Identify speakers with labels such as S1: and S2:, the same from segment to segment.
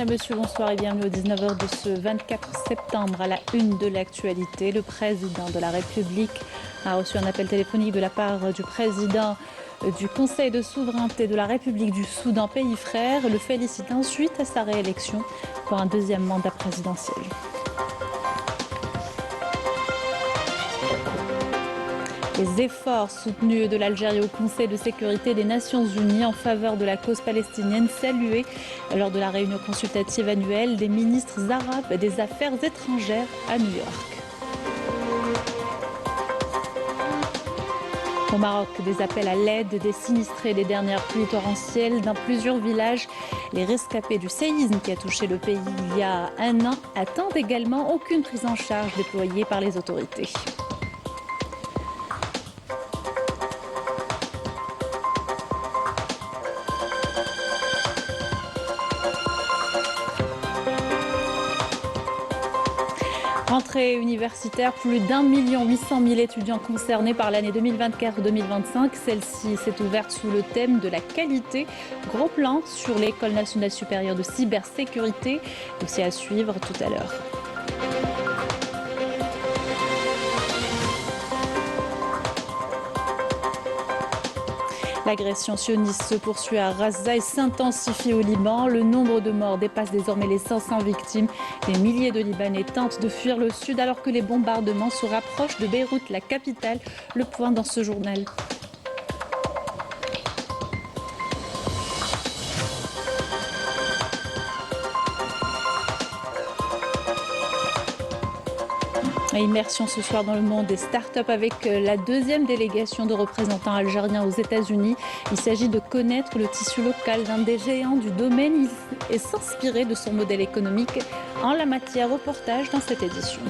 S1: Mesdames et messieurs, bonsoir et bienvenue aux 19h de ce 24 septembre. À la une de l'actualité, le président de la République a reçu un appel téléphonique de la part du président du Conseil de souveraineté de la République du Soudan, pays frère, le félicitant suite à sa réélection pour un deuxième mandat présidentiel. Les efforts soutenus de l'Algérie au Conseil de sécurité des Nations Unies en faveur de la cause palestinienne salués lors de la réunion consultative annuelle des ministres arabes des Affaires étrangères à New York. Au Maroc, des appels à l'aide des sinistrés des dernières pluies torrentielles dans plusieurs villages. Les rescapés du séisme qui a touché le pays il y a un an attendent également aucune prise en charge déployée par les autorités. Rentrée universitaire, plus d'1,8 million étudiants concernés par l'année 2024-2025. Celle-ci s'est ouverte sous le thème de la qualité. Gros plan sur l'École nationale supérieure de cybersécurité, aussi à suivre tout à l'heure. L'agression sioniste se poursuit à Gaza et s'intensifie au Liban. Le nombre de morts dépasse désormais les 500 victimes. Des milliers de Libanais tentent de fuir le sud alors que les bombardements se rapprochent de Beyrouth, la capitale. Le point dans ce journal. Immersion ce soir dans le monde des startups avec la deuxième délégation de représentants algériens aux États-Unis. Il s'agit de connaître le tissu local d'un des géants du domaine et s'inspirer de son modèle économique en la matière. Reportage dans cette édition.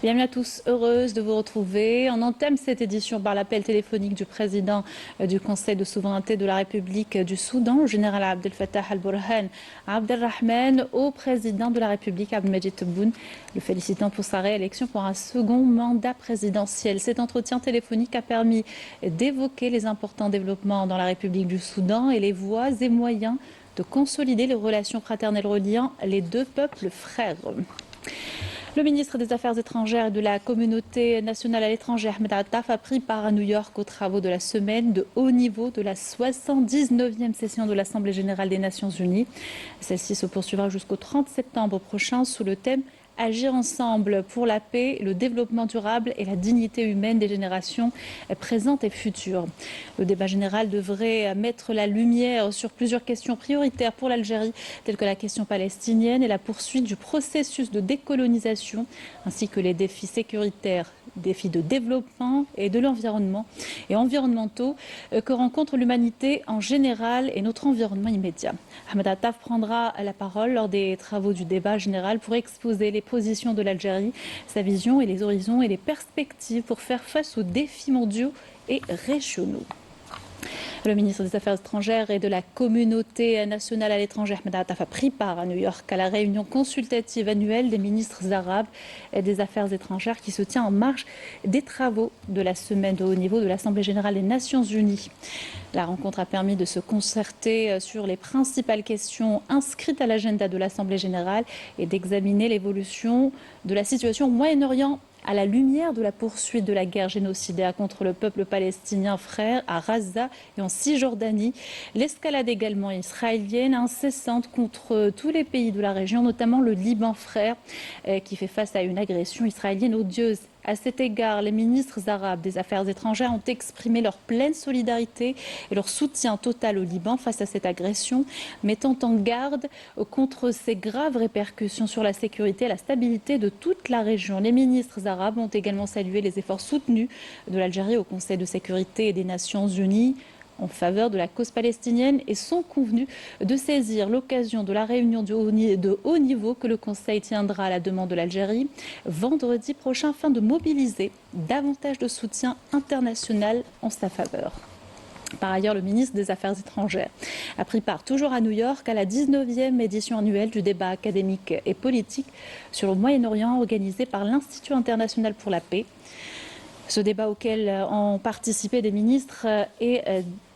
S1: Bienvenue à tous, heureuse de vous retrouver. On entame cette édition par l'appel téléphonique du président du Conseil de souveraineté de la République du Soudan, le général Abdel Fattah al-Burhan Abdelrahman, au président de la République, Abdelmajid Tebboune, le félicitant pour sa réélection pour un second mandat présidentiel. Cet entretien téléphonique a permis d'évoquer les importants développements dans la République du Soudan et les voies et moyens de consolider les relations fraternelles reliant les deux peuples frères. Le ministre des Affaires étrangères et de la communauté nationale à l'étranger, Ahmed Attaf, a pris part à New York aux travaux de la semaine de haut niveau de la 79e session de l'Assemblée générale des Nations unies. Celle-ci se poursuivra jusqu'au 30 septembre prochain sous le thème « Agir ensemble pour la paix, le développement durable et la dignité humaine des générations présentes et futures ». Le débat général devrait mettre la lumière sur plusieurs questions prioritaires pour l'Algérie, telles que la question palestinienne et la poursuite du processus de décolonisation, ainsi que les défis sécuritaires, défis de développement et de l'environnement et environnementaux que rencontre l'humanité en général et notre environnement immédiat. Ahmed Attaf prendra la parole lors des travaux du débat général pour exposer les positions de l'Algérie, sa vision et les horizons et les perspectives pour faire face aux défis mondiaux et régionaux. Le ministre des Affaires étrangères et de la communauté nationale à l'étranger, Ahmed Attaf, a pris part à New York à la réunion consultative annuelle des ministres arabes et des Affaires étrangères qui se tient en marge des travaux de la semaine de haut niveau de l'Assemblée générale des Nations unies. La rencontre a permis de se concerter sur les principales questions inscrites à l'agenda de l'Assemblée générale et d'examiner l'évolution de la situation au Moyen-Orient à la lumière de la poursuite de la guerre génocidaire contre le peuple palestinien frère à Gaza et en Cisjordanie, l'escalade également israélienne incessante contre tous les pays de la région, notamment le Liban frère, qui fait face à une agression israélienne odieuse. À cet égard, les ministres arabes des Affaires étrangères ont exprimé leur pleine solidarité et leur soutien total au Liban face à cette agression, mettant en garde contre ces graves répercussions sur la sécurité et la stabilité de toute la région. Les ministres arabes ont également salué les efforts soutenus de l'Algérie au Conseil de sécurité des Nations unies en faveur de la cause palestinienne et sont convenus de saisir l'occasion de la réunion de haut niveau que le Conseil tiendra à la demande de l'Algérie vendredi prochain afin de mobiliser davantage de soutien international en sa faveur. Par ailleurs, le ministre des Affaires étrangères a pris part toujours à New York à la 19e édition annuelle du débat académique et politique sur le Moyen-Orient organisé par l'Institut international pour la paix. Ce débat auquel ont participé des ministres et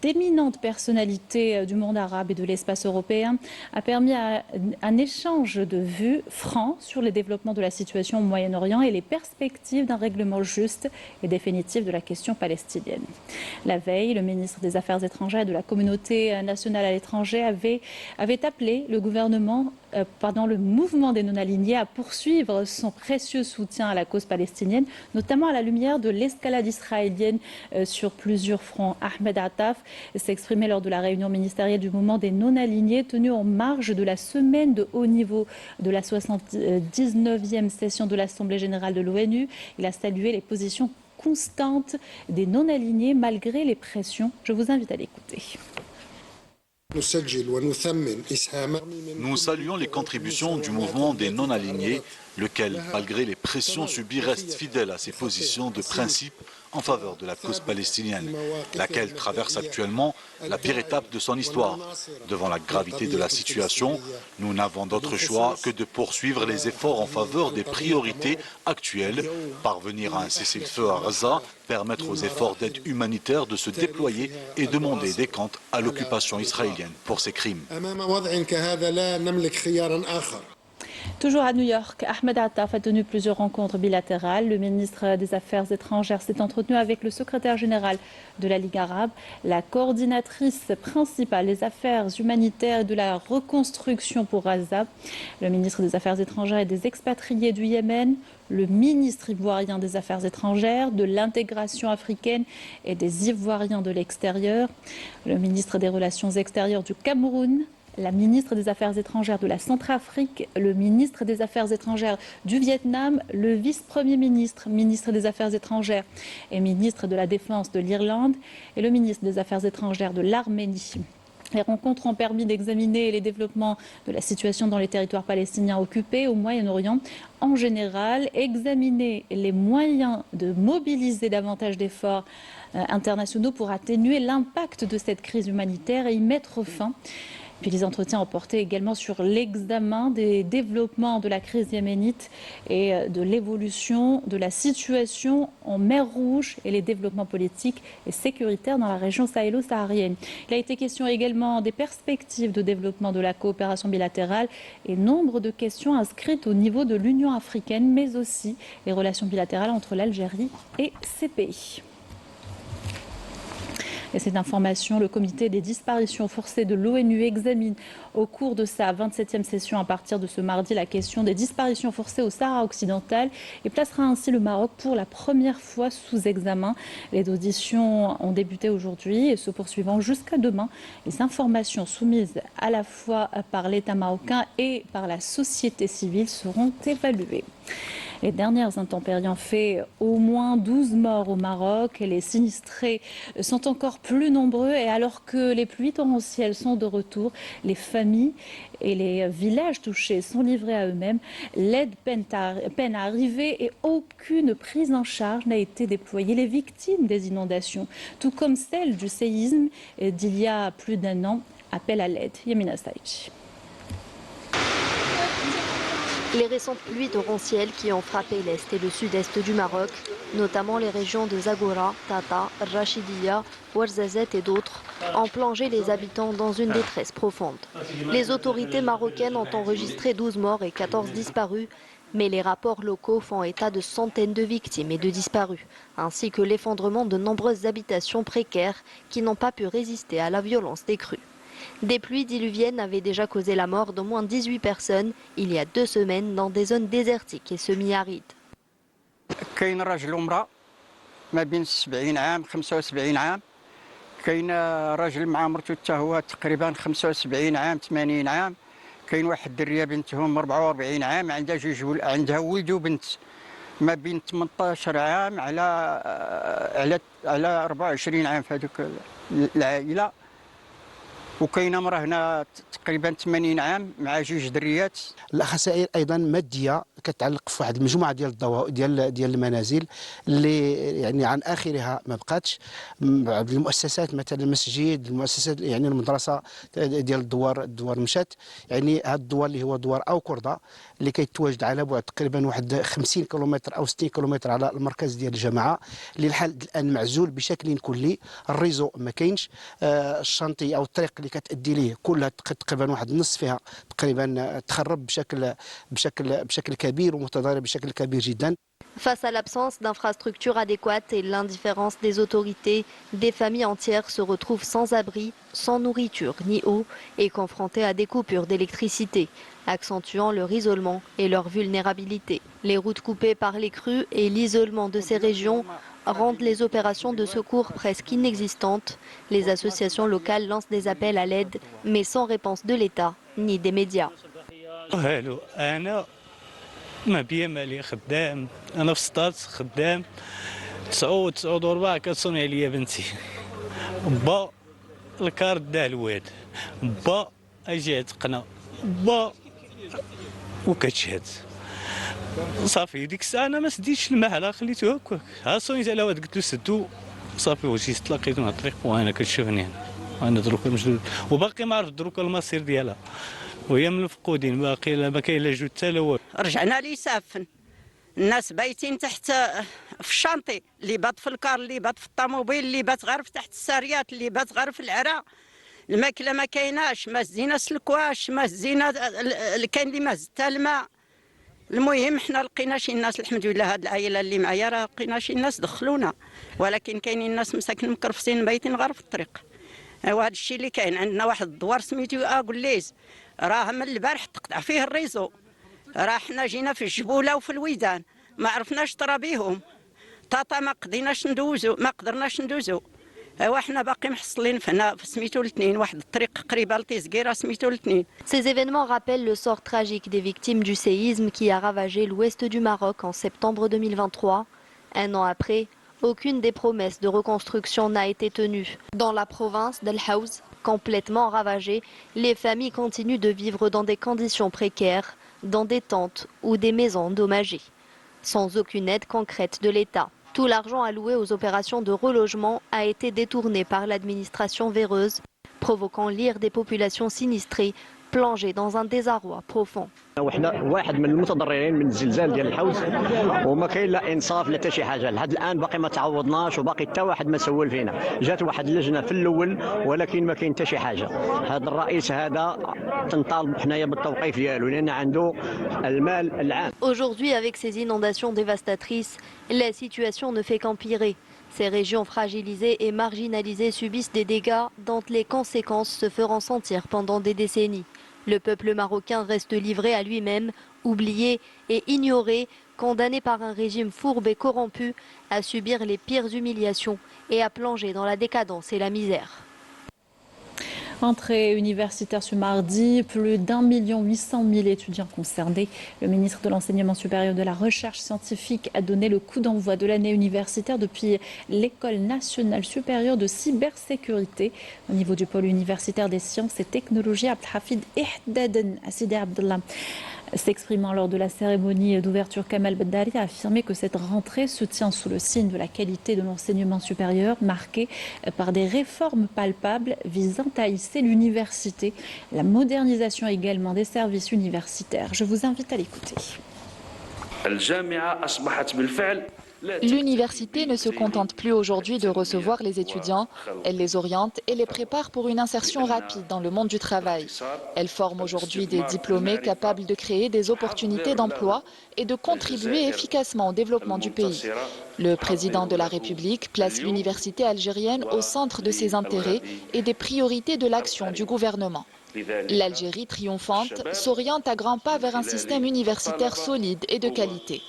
S1: d'éminentes personnalités du monde arabe et de l'espace européen a permis un échange de vues franc sur les développements de la situation au Moyen-Orient et les perspectives d'un règlement juste et définitif de la question palestinienne. La veille, le ministre des Affaires étrangères et de la communauté nationale à l'étranger avait appelé le gouvernement pendant le mouvement des non-alignés à poursuivre son précieux soutien à la cause palestinienne, notamment à la lumière de l'escalade israélienne sur plusieurs fronts. Ahmed Attaf s'exprimait lors de la réunion ministérielle du mouvement des non-alignés tenue en marge de la semaine de haut niveau de la 79e session de l'Assemblée générale de l'ONU. Il a salué les positions constantes des non-alignés malgré les pressions. Je vous invite à l'écouter.
S2: Nous saluons les contributions du mouvement des non-alignés, lequel, malgré les pressions subies, reste fidèle à ses positions de principe en faveur de la cause palestinienne, laquelle traverse actuellement la pire étape de son histoire. Devant la gravité de la situation, nous n'avons d'autre choix que de poursuivre les efforts en faveur des priorités actuelles, parvenir à un cessez-le-feu à Gaza, permettre aux efforts d'aide humanitaire de se déployer et demander des comptes à l'occupation israélienne pour ses crimes.
S1: Toujours à New York, Ahmed Attaf a tenu plusieurs rencontres bilatérales. Le ministre des Affaires étrangères s'est entretenu avec le secrétaire général de la Ligue arabe, la coordinatrice principale des affaires humanitaires et de la reconstruction pour Gaza, le ministre des Affaires étrangères et des expatriés du Yémen, le ministre ivoirien des Affaires étrangères, de l'intégration africaine et des Ivoiriens de l'extérieur, le ministre des Relations extérieures du Cameroun, la ministre des Affaires étrangères de la Centrafrique, le ministre des Affaires étrangères du Vietnam, le vice-premier ministre, ministre des Affaires étrangères et ministre de la Défense de l'Irlande et le ministre des Affaires étrangères de l'Arménie. Les rencontres ont permis d'examiner les développements de la situation dans les territoires palestiniens occupés au Moyen-Orient en général, examiner les moyens de mobiliser davantage d'efforts internationaux pour atténuer l'impact de cette crise humanitaire et y mettre fin. Puis les entretiens ont porté également sur l'examen des développements de la crise yéménite et de l'évolution de la situation en mer Rouge et les développements politiques et sécuritaires dans la région sahélo-saharienne. Il a été question également des perspectives de développement de la coopération bilatérale et nombre de questions inscrites au niveau de l'Union africaine, mais aussi les relations bilatérales entre l'Algérie et ces pays. Et cette information, le comité des disparitions forcées de l'ONU examine au cours de sa 27e session à partir de ce mardi la question des disparitions forcées au Sahara occidental et placera ainsi le Maroc pour la première fois sous examen. Les auditions ont débuté aujourd'hui et se poursuivant jusqu'à demain. Les informations soumises à la fois par l'État marocain et par la société civile seront évaluées. Les dernières intempéries ont fait au moins 12 morts au Maroc et les sinistrés sont encore plus nombreux. Et alors que les pluies torrentielles sont de retour, les familles et les villages touchés sont livrés à eux-mêmes. L'aide peine à arriver et aucune prise en charge n'a été déployée. Les victimes des inondations, tout comme celles du séisme d'il y a plus d'un an, appellent à l'aide. Yamina Saïch.
S3: Les récentes pluies torrentielles qui ont frappé l'est et le sud-est du Maroc, notamment les régions de Zagora, Tata, Rachidia, Ouarzazate et d'autres, ont plongé les habitants dans une détresse profonde. Les autorités marocaines ont enregistré 12 morts et 14 disparus, mais les rapports locaux font état de centaines de victimes et de disparus, ainsi que l'effondrement de nombreuses habitations précaires qui n'ont pas pu résister à la violence des crues. Des pluies diluviennes avaient déjà causé la mort d'au moins 18 personnes il y a 2 semaines dans des zones désertiques et semi-arides.
S4: كاين راجل ومرأة ما بين 70 عام 75 عام كاين راجل مع مرته حتى هو تقريبا 75 عام 80 عام كاين واحد الدريه بنتهم 44 عام عندها ولد وبنت ما بين 18 عام على 24 عام في هذوك العائله وكاينه امراه هنا تقريبا 80 عام مع 2 دريات.
S5: الخسائر ايضا ماديه كتعلق في واحد المجموعه ديال المنازل اللي يعني عن اخرها ما بقاتش. المؤسسات مثلا المسجد، المؤسسات يعني المدرسه ديال الدوار مشات. يعني هذا الدوار اللي هو دوار او كرده اللي كيتواجد على بعد تقريبا واحد 50 كيلومتر او 60 كيلومتر على المركز ديال الجماعه، اللي لحد الان معزول بشكل كلي. الريزو ما كاينش، الشانطي او الطريق اللي كتادي ليه كلها تقريبا واحد النص فيها تقريبا تخرب بشكل كبير ومتضارب بشكل كبير جدا.
S3: Face à l'absence d'infrastructures adéquates et l'indifférence des autorités, des familles entières se retrouvent sans abri, sans nourriture ni eau et confrontées à des coupures d'électricité, accentuant leur isolement et leur vulnérabilité. Les routes coupées par les crues et l'isolement de ces régions rendent les opérations de secours presque inexistantes. Les associations locales lancent des appels à l'aide, mais sans réponse de l'État ni des médias.
S6: ما بيا مالي خدام، انا في سطات خدام 9 كتصوني عليا بنتي با الكارت داه الواد با اجي عتقنا با وكتشهد صافي. ديك الساعه انا ما سديتش الماء على خليته هكاك. ها صونيت على واد قلت له سدو صافي وجيت تلاقيت مع الطريق وانا كتشوفني انا دروك مشدود وباقي ما عرفت دروك المصير ديالها وهي من الفقودين. باقي ما كاين لا جوج حتى لا والو.
S7: رجعنا لي سافن، الناس بايتين تحت في الشانطي، اللي بات في الكار، اللي بات في الطوموبيل، اللي بات غير في تحت الساريات، اللي بات غير في العراء. الماكله ما كايناش، ما زينا سلكواش، ما زينا كاين اللي ما زدت الماء. المهم حنا لقينا شي ناس، الحمد لله هاد العائله اللي معايا راه لقينا شي ناس دخلونا، ولكن كاينين ناس مساكن مكرفسين بايتين غير في الطريق. وهذا الشيء اللي كاين. عندنا واحد الدوار سميتو اغوليز، راه من البارح تقطع فيه الريزو. راه حنا جينا في الجبوله وفي الويدان ما عرفناش طرا بيهم. طاطا ما قدرناش ندوزو. ايوا حنا باقي محصلين هنا في سميتو الاثنين، واحد الطريق قريبه لتيزكيره سميتو الاثنين.
S3: Ces événements rappellent le sort tragique des victimes du séisme qui a ravagé l'ouest du Maroc en septembre 2023. Un an après, aucune des promesses de reconstruction n'a été tenue. Dans la province d'El Haouz, complètement ravagée, les familles continuent de vivre dans des conditions précaires, dans des tentes ou des maisons endommagées, sans aucune aide concrète de l'État. Tout l'argent alloué aux opérations de relogement a été détourné par l'administration véreuse, provoquant l'ire des populations sinistrées, plongées dans un désarroi profond.
S8: وحنا واحد من المتضررين من الزلزال ديال الحوز وما كاين لا انصاف لا حتى شي حاجه. لحد الان باقي ما تعوضناش وباقي حتى واحد ما سول فينا. جات واحد اللجنه في الاول ولكن ما كاين حتى شي حاجه. هذا الرئيس هذا تنطالب حنايا بالتوقيف ديالو لان عنده المال العام.
S3: Aujourd'hui, avec ces inondations dévastatrices, la situation ne fait qu'empirer. Ces régions fragilisées et marginalisées subissent des dégâts dont les conséquences se feront sentir pendant des décennies. Le peuple marocain reste livré à lui-même, oublié et ignoré, condamné par un régime fourbe et corrompu à subir les pires humiliations et à plonger dans la décadence et la misère.
S1: Entrée universitaire ce mardi, plus d'1,8 million étudiants concernés. Le ministre de l'Enseignement supérieur de la Recherche scientifique a donné le coup d'envoi de l'année universitaire depuis l'École nationale supérieure de cybersécurité. Au niveau du pôle universitaire des sciences et technologies, Abdelhafid Ihdaden Sidi Abdallah, s'exprimant lors de la cérémonie d'ouverture, Kamal Beddari a affirmé que cette rentrée se tient sous le signe de la qualité de l'enseignement supérieur, marquée par des réformes palpables visant à hisser l'université, la modernisation également des services universitaires. Je vous invite à l'écouter.
S9: L'université ne se contente plus aujourd'hui de recevoir les étudiants, elle les oriente et les prépare pour une insertion rapide dans le monde du travail. Elle forme aujourd'hui des diplômés capables de créer des opportunités d'emploi et de contribuer efficacement au développement du pays. Le président de la République place l'université algérienne au centre de ses intérêts et des priorités de l'action du gouvernement. L'Algérie triomphante s'oriente à grands pas vers un système universitaire solide et de qualité.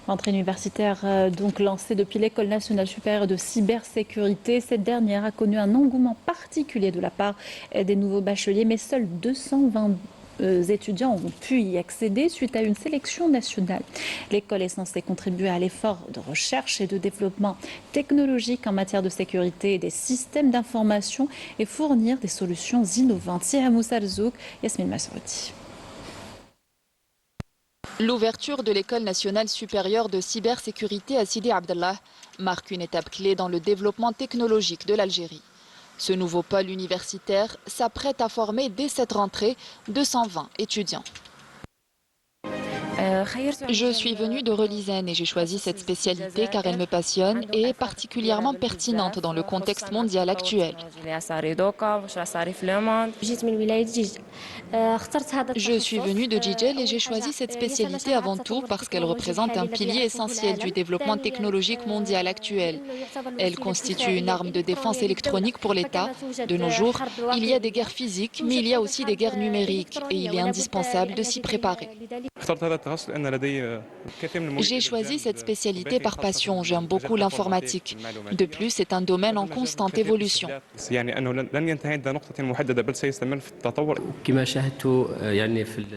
S1: L'entrée universitaire donc lancée depuis l'École nationale supérieure de cybersécurité. Cette dernière a connu un engouement particulier de la part des nouveaux bacheliers, mais seuls 220 étudiants ont pu y accéder suite à une sélection nationale. L'école est censée contribuer à l'effort de recherche et de développement technologique en matière de sécurité et des systèmes d'information et fournir des solutions innovantes. Siha Moussa Rzouk, Yasmine Massoudi.
S9: L'ouverture de l'École nationale supérieure de cybersécurité à Sidi Abdallah marque une étape clé dans le développement technologique de l'Algérie. Ce nouveau pôle universitaire s'apprête à former dès cette rentrée 220 étudiants. Je suis venue de Relizane et j'ai choisi cette spécialité car elle me passionne et est particulièrement pertinente dans le contexte mondial actuel. Je suis venue de Jijel et j'ai choisi cette spécialité avant tout parce qu'elle représente un pilier essentiel du développement technologique mondial actuel. Elle constitue une arme de défense électronique pour l'État. De nos jours, il y a des guerres physiques, mais il y a aussi des guerres numériques et il est indispensable de s'y préparer. J'ai choisi cette spécialité par passion, j'aime beaucoup l'informatique. De plus, c'est un domaine en constante évolution.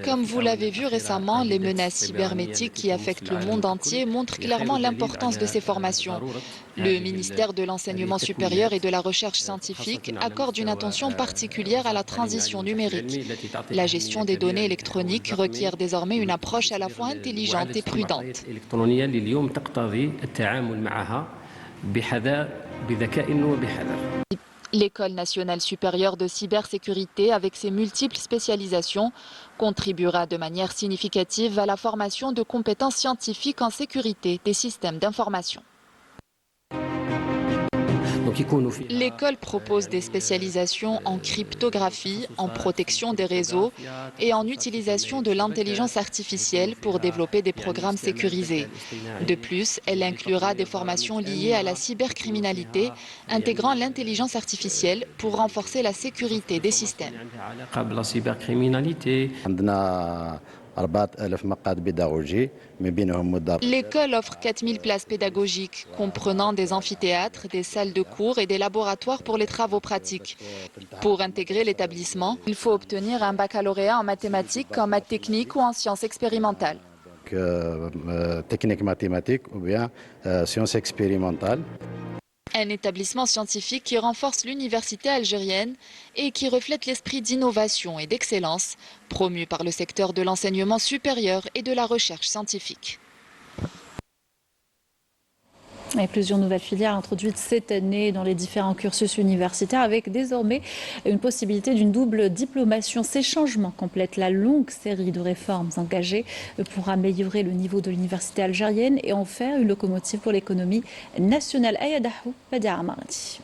S9: Comme vous l'avez vu récemment, les menaces cybernétiques qui affectent le monde entier montrent clairement l'importance de ces formations. Le ministère de l'Enseignement supérieur et de la Recherche scientifique accorde une attention particulière à la transition numérique. La gestion des données électroniques requiert désormais une approche à la fois intelligente et prudente. L'École nationale supérieure de cybersécurité, avec ses multiples spécialisations, contribuera de manière significative à la formation de compétences scientifiques en sécurité des systèmes d'information. L'école propose des spécialisations en cryptographie, en protection des réseaux et en utilisation de l'intelligence artificielle pour développer des programmes sécurisés. De plus, elle inclura des formations liées à la cybercriminalité, intégrant l'intelligence artificielle pour renforcer la sécurité des systèmes. L'école offre 4000 places pédagogiques, comprenant des amphithéâtres, des salles de cours et des laboratoires pour les travaux pratiques. Pour intégrer l'établissement, il faut obtenir un baccalauréat en mathématiques, en maths techniques ou en sciences expérimentales.
S10: Technique mathématique ou bien sciences expérimentales.
S9: Un établissement scientifique qui renforce l'université algérienne et qui reflète l'esprit d'innovation et d'excellence promu par le secteur de l'enseignement supérieur et de la recherche scientifique.
S1: Et plusieurs nouvelles filières introduites cette année dans les différents cursus universitaires avec désormais une possibilité d'une double diplomation. Ces changements complètent la longue série de réformes engagées pour améliorer le niveau de l'université algérienne et en faire une locomotive pour l'économie nationale. Ayadahou, Badia Amardi.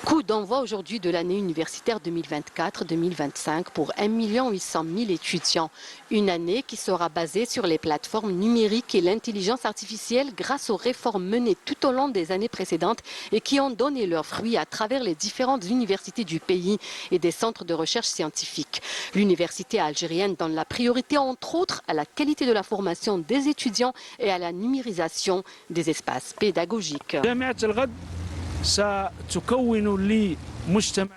S11: Coup d'envoi aujourd'hui de l'année universitaire 2024-2025 pour 1 800 000 étudiants. Une année qui sera basée sur les plateformes numériques et l'intelligence artificielle grâce aux réformes menées tout au long des années précédentes et qui ont donné leurs fruits à travers les différentes universités du pays et des centres de recherche scientifique. L'université algérienne donne la priorité entre autres à la qualité de la formation des étudiants et à la numérisation des espaces pédagogiques.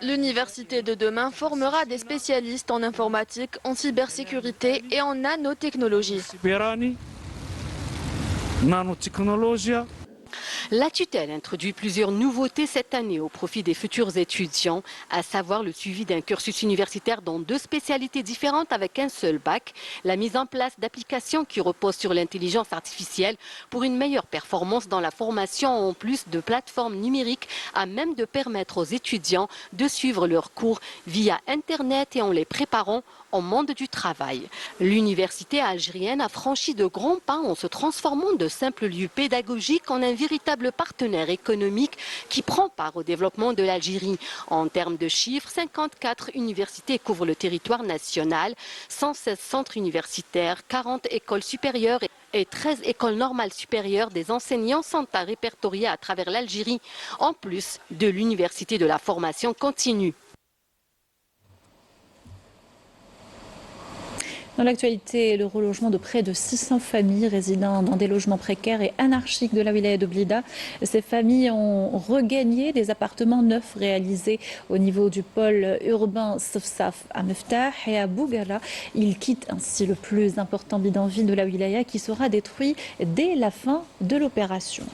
S12: L'université de demain formera des spécialistes en informatique, en cybersécurité et en nanotechnologie.
S11: La tutelle introduit plusieurs nouveautés cette année au profit des futurs étudiants, à savoir le suivi d'un cursus universitaire dans 2 spécialités différentes avec un seul bac, la mise en place d'applications qui reposent sur l'intelligence artificielle pour une meilleure performance dans la formation en plus de plateformes numériques à même de permettre aux étudiants de suivre leurs cours via Internet et en les préparant au monde du travail. L'université algérienne a franchi de grands pas en se transformant de simple lieu pédagogique en un véritable partenaire économique qui prend part au développement de l'Algérie. En termes de chiffres, 54 universités couvrent le territoire national, 116 centres universitaires, 40 écoles supérieures et 13 écoles normales supérieures des enseignants sont à répertorier à travers l'Algérie, en plus de l'université de la formation continue.
S1: Dans l'actualité, le relogement de près de 600 familles résidant dans des logements précaires et anarchiques de la wilaya de Blida. Ces familles ont regagné des appartements neufs réalisés au niveau du pôle urbain Safsaf à Meftah et à Bougala. Ils quittent ainsi le plus important bidonville de la wilaya qui sera détruit dès la fin de l'opération.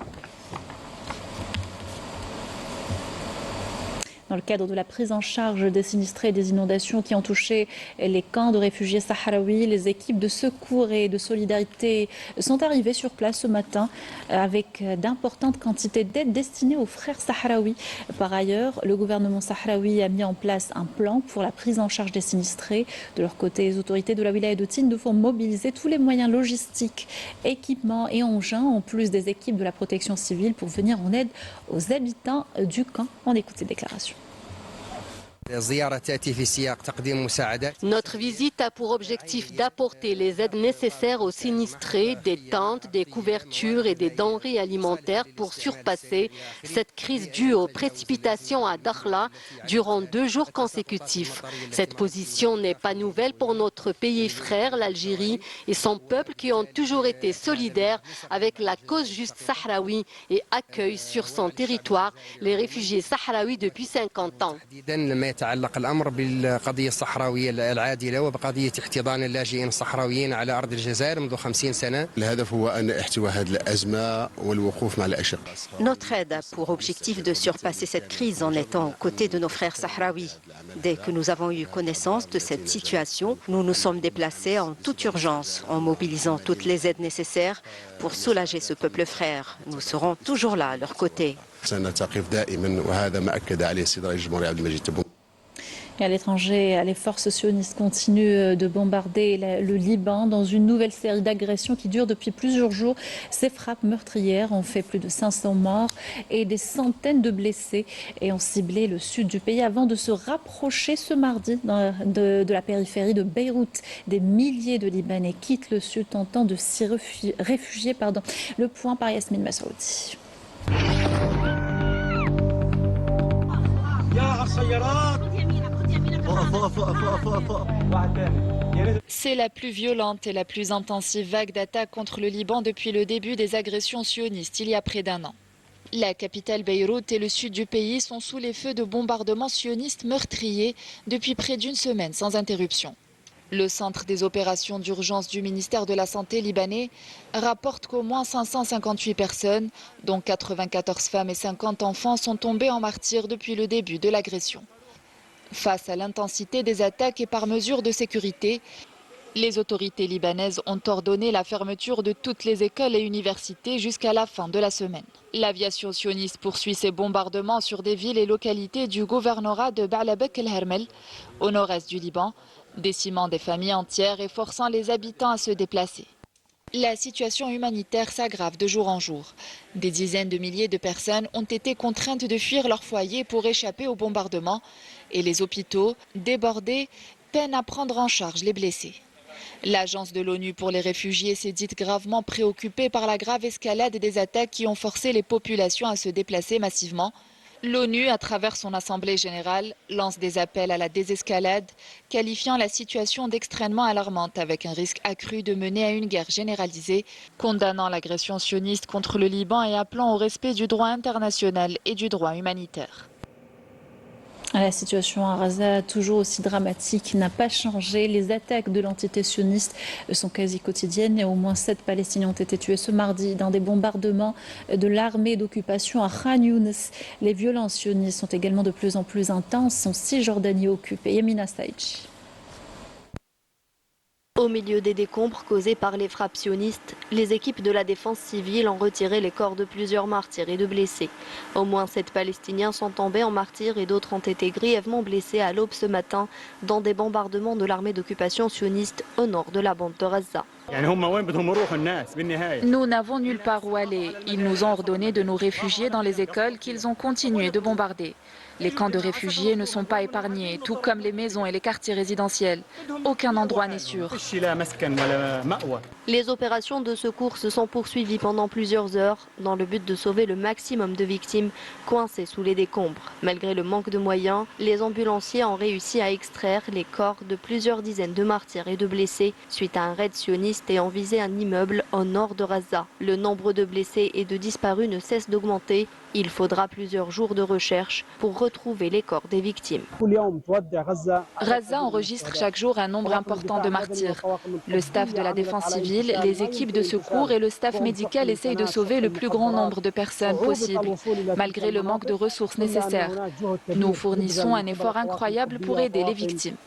S1: Dans le cadre de la prise en charge des sinistrés des inondations qui ont touché les camps de réfugiés sahraouis, les équipes de secours et de solidarité sont arrivées sur place ce matin avec d'importantes quantités d'aide destinées aux frères sahraouis. Par ailleurs, le gouvernement sahraoui a mis en place un plan pour la prise en charge des sinistrés. De leur côté, les autorités de la wilaya de Tindouf ont mobilisé tous les moyens logistiques, équipements et engins, en plus des équipes de la protection civile, pour venir en aide aux habitants du camp. On écoute ces déclarations.
S11: Notre visite a pour objectif d'apporter les aides nécessaires aux sinistrés, des tentes, des couvertures et des denrées alimentaires pour surpasser cette crise due aux précipitations à Dakhla durant 2 jours consécutifs. Cette position n'est pas nouvelle pour notre pays frère, l'Algérie, et son peuple qui ont toujours été solidaires avec la cause juste sahraoui et accueillent sur son territoire les réfugiés sahraouis depuis 50 ans.
S13: يتعلق الأمر بالقضية الصحراوية العادلة وبقضية احتضان اللاجئين الصحراويين على أرض الجزائر منذ 50 سنة.
S14: الهدف هو أن احتواء هذه الأزمة والوقوف مع الأشقاء.
S15: Notre aide a pour objectif de surpasser cette crise en étant aux côtés de nos frères sahraouis. Dès que nous avons eu connaissance de cette situation, nous nous sommes déplacés en toute urgence en mobilisant toutes les aides nécessaires pour soulager ce peuple frère. Nous serons toujours là à leur côté.
S14: سنتقف دائما وهذا ما أكد عليه السيد رئيس الجمهورية عبد المجيد تبون.
S1: Et à l'étranger, les forces sionistes continuent de bombarder le Liban dans une nouvelle série d'agressions qui durent depuis plusieurs jours. Ces frappes meurtrières ont fait plus de 500 morts et des centaines de blessés et ont ciblé le sud du pays avant de se rapprocher ce mardi de la périphérie de Beyrouth. Des milliers de Libanais quittent le sud tentant de s'y réfugier. Le point par Yasmine Massoudi.
S9: C'est la plus violente et la plus intensive vague d'attaques contre le Liban depuis le début des agressions sionistes il y a près d'1 an. La capitale Beyrouth et le sud du pays sont sous les feux de bombardements sionistes meurtriers depuis près d'1 semaine sans interruption. Le centre des opérations d'urgence du ministère de la Santé libanais rapporte qu'au moins 558 personnes, dont 94 femmes et 50 enfants, sont tombées en martyrs depuis le début de l'agression. Face à l'intensité des attaques et par mesure de sécurité, les autorités libanaises ont ordonné la fermeture de toutes les écoles et universités jusqu'à la fin de la semaine. L'aviation sioniste poursuit ses bombardements sur des villes et localités du gouvernorat de Ba'labek el-Hermel, au nord-est du Liban, décimant des familles entières et forçant les habitants à se déplacer. La situation humanitaire s'aggrave de jour en jour. Des dizaines de milliers de personnes ont été contraintes de fuir leur foyer pour échapper aux bombardements et les hôpitaux, débordés, peinent à prendre en charge les blessés. L'agence de l'ONU pour les réfugiés s'est dite gravement préoccupée par la grave escalade des attaques qui ont forcé les populations à se déplacer massivement. L'ONU, à travers son Assemblée générale, lance des appels à la désescalade, qualifiant la situation d'extrêmement alarmante avec un risque accru de mener à une guerre généralisée, condamnant l'agression sioniste contre le Liban et appelant au respect du droit international et du droit humanitaire.
S1: La situation à Gaza, toujours aussi dramatique, n'a pas changé. Les attaques de l'entité sioniste sont quasi quotidiennes et au moins 7 Palestiniens ont été tués ce mardi dans des bombardements de l'armée d'occupation à Khan Younes. Les violences sionistes sont également de plus en plus intenses en Cisjordanie occupée. Yamina Saïdji.
S3: Au milieu des décombres causés par les frappes sionistes, les équipes de la défense civile ont retiré les corps de plusieurs martyrs et de blessés. Au moins 7 Palestiniens sont tombés en martyrs et d'autres ont été grièvement blessés à l'aube ce matin dans des bombardements de l'armée d'occupation sioniste au nord de la bande de Gaza.
S9: Nous n'avons nulle part où aller. Ils nous ont ordonné de nous réfugier dans les écoles qu'ils ont continué de bombarder. Les camps de réfugiés ne sont pas épargnés, tout comme les maisons et les quartiers résidentiels. Aucun endroit n'est sûr.
S3: Les opérations de secours se sont poursuivies pendant plusieurs heures dans le but de sauver le maximum de victimes coincées sous les décombres. Malgré le manque de moyens, les ambulanciers ont réussi à extraire les corps de plusieurs dizaines de martyrs et de blessés suite à un raid sioniste ayant visé un immeuble au nord de Gaza. Le nombre de blessés et de disparus ne cesse d'augmenter. Il faudra plusieurs jours de recherche pour retrouver les corps des victimes.
S9: Gaza enregistre chaque jour un nombre important de martyrs. Le staff de la défense civile, les équipes de secours et le staff médical essayent de sauver le plus grand nombre de personnes possible, malgré le manque de ressources nécessaires. Nous fournissons un effort incroyable pour aider les victimes.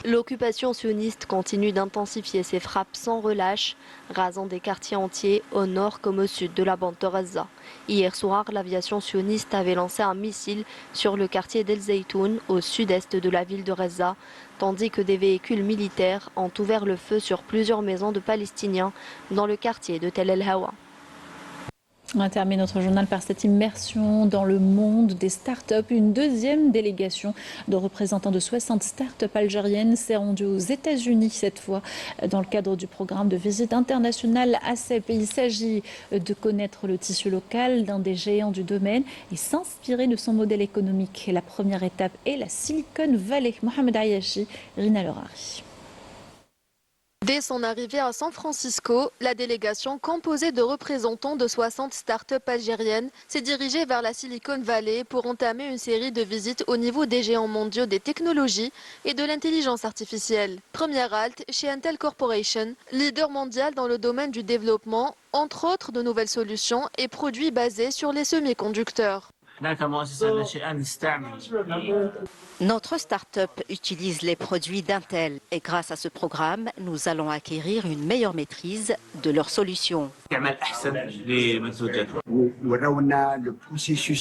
S3: L'occupation sioniste continue d'intensifier ses frappes sans relâche, rasant des quartiers entiers au nord comme au sud de la bande de Gaza. Hier soir, l'aviation sioniste avait lancé un missile sur le quartier d'El Zaytoun, au sud-est de la ville de Gaza, tandis que des véhicules militaires ont ouvert le feu sur plusieurs maisons de Palestiniens dans le quartier de Tel El Hawa.
S1: On termine notre journal par cette immersion dans le monde des startups. Une deuxième délégation de représentants de 60 startups algériennes s'est rendue aux États-Unis cette fois dans le cadre du programme de visite internationale ACEP. Il s'agit de connaître le tissu local d'un des géants du domaine et s'inspirer de son modèle économique. La première étape est la Silicon Valley. Mohamed Ayashi, Rina Lerari.
S12: Dès son arrivée à San Francisco, la délégation composée de représentants de 60 startups algériennes s'est dirigée vers la Silicon Valley pour entamer une série de visites au niveau des géants mondiaux des technologies et de l'intelligence artificielle. Première halte chez Intel Corporation, leader mondial dans le domaine du développement, entre autres de nouvelles solutions et produits basés sur les semi-conducteurs.
S15: Notre start-up utilise les produits d'Intel et grâce à ce programme, nous allons acquérir une meilleure maîtrise de leurs solutions.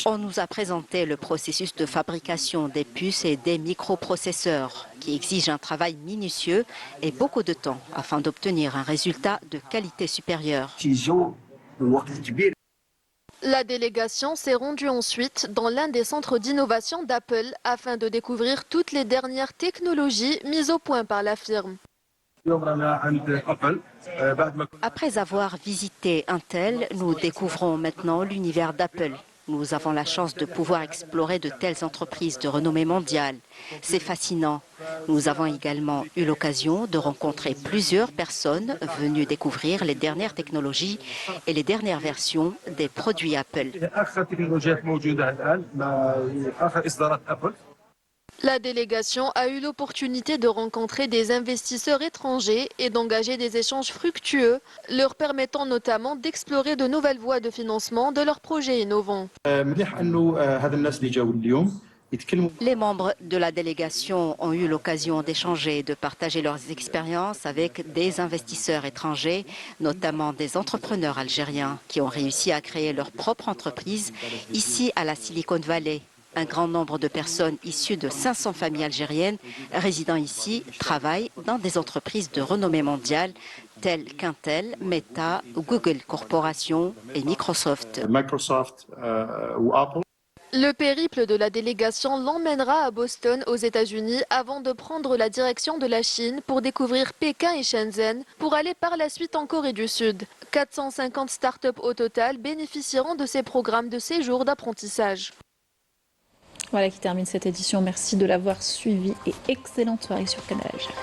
S15: On nous a présenté le processus de fabrication des puces et des microprocesseurs qui exige un travail minutieux et beaucoup de temps afin d'obtenir un résultat de qualité supérieure.
S12: La délégation s'est rendue ensuite dans l'un des centres d'innovation d'Apple afin de découvrir toutes les dernières technologies mises au point par la firme.
S15: Après avoir visité Intel, nous découvrons maintenant l'univers d'Apple. Nous avons la chance de pouvoir explorer de telles entreprises de renommée mondiale. C'est fascinant. Nous avons également eu l'occasion de rencontrer plusieurs personnes venues découvrir les dernières technologies et les dernières versions des produits Apple.
S12: La délégation a eu l'opportunité de rencontrer des investisseurs étrangers et d'engager des échanges fructueux, leur permettant notamment d'explorer de nouvelles voies de financement de leurs projets innovants.
S15: Les membres de la délégation ont eu l'occasion d'échanger et de partager leurs expériences avec des investisseurs étrangers, notamment des entrepreneurs algériens qui ont réussi à créer leur propre entreprise ici à la Silicon Valley. Un grand nombre de personnes issues de 500 familles algériennes résidant ici travaillent dans des entreprises de renommée mondiale telles qu'Intel, Meta, Google Corporation et Microsoft.
S12: Le périple de la délégation l'emmènera à Boston, aux États-Unis, avant de prendre la direction de la Chine pour découvrir Pékin et Shenzhen, pour aller par la suite en Corée du Sud. 450 startups au total bénéficieront de ces programmes de séjour d'apprentissage.
S1: Voilà qui termine cette édition. Merci de l'avoir suivi et excellente soirée sur Canal Algérie.